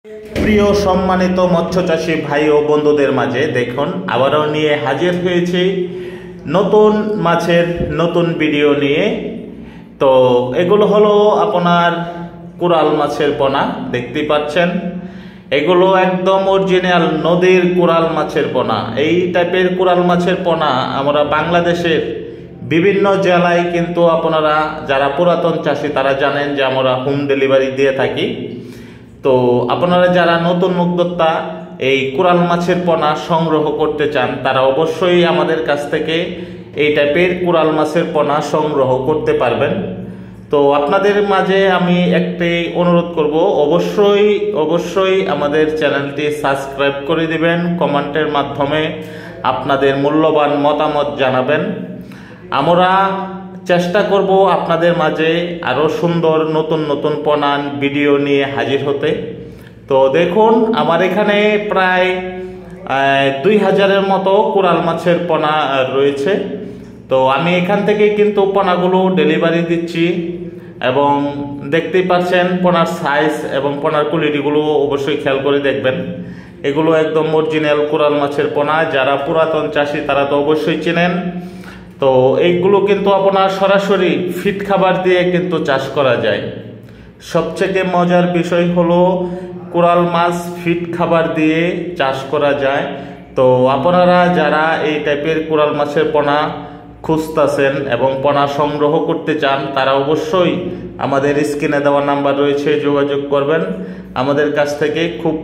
প্রিয় সম্মানিত মৎস্য চাষী ভাই ও বন্ধুদের মাঝে দেখুন আবারও নিয়ে হাজির হয়েছি নতুন মাছের নতুন ভিডিও নিয়ে। তো এগুলো হলো আপনার কোরাল মাছের পোনা, দেখতে পাচ্ছেন এগুলো একদম অরিজিনাল নদীর কোরাল মাছের পোনা। এই টাইপের কোরাল মাছের পোনা আমরা বাংলাদেশের বিভিন্ন জেলায় কিন্তু আপনারা যারা পুরাতন চাষী তারা জানেন যে আমরা হোম ডেলিভারি দিয়ে থাকি। তো আপনারা যারা নতুন উদ্যোক্তা এই কোরাল মাছের পোনা সংগ্রহ করতে চান তারা অবশ্যই আমাদের কাছ থেকে এই টাইপের কোরাল মাছের পোনা সংগ্রহ করতে পারবেন। তো আপনাদের মাঝে আমি একটি অনুরোধ করব, অবশ্যই আমাদের চ্যানেলটি সাবস্ক্রাইব করে দিবেন, কমেন্টের মাধ্যমে আপনাদের মূল্যবান মতামত জানাবেন। আমরা চেষ্টা করব আপনাদের মাঝে আরও সুন্দর নতুন নতুন পোনা ভিডিও নিয়ে হাজির হতে। তো দেখুন আমার এখানে প্রায় 2000-এর মতো কোরাল মাছের পোনা রয়েছে। তো আমি এখান থেকে কিন্তু পোনাগুলো ডেলিভারি দিচ্ছি এবং দেখতেই পাচ্ছেন পোনার সাইজ এবং পোনার কোয়ালিটিগুলো অবশ্যই খেয়াল করে দেখবেন। এগুলো একদম অরিজিনাল কোরাল মাছের পোনা, যারা পুরাতন চাষি তারা তো অবশ্যই চেনেন। তো এইগুলো কিন্তু আপনার সরাসরি ফিড খাবার দিয়ে কিন্তু চাষ করা যায়। সবথেকে মজার বিষয় হলো কোরাল মাছ ফিড খাবার দিয়ে চাষ করা যায়। তো আপনারা যারা এই টাইপের কোরাল মাছের পোনা খুঁজতেছেন এবং পোনা সংগ্রহ করতে চান তারা অবশ্যই আমাদের স্ক্রিনে দেওয়া নাম্বার রয়েছে, যোগাযোগ করবেন। আমাদের কাছ থেকে খুব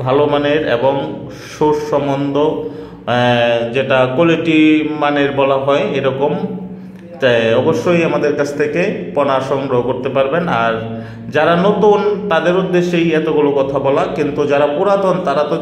ভালো মানের এবং সুসম্বন্ধ যেটা কোয়ালিটি মানের বলা হয় এরকম, তাই অবশ্যই আমাদের কাছ থেকে পোনা সংগ্রহ করতে পারবেন। আর যারা নতুন তাদের উদ্দেশ্যেই এতগুলো কথা বলা, কিন্তু যারা পুরাতন তারা তো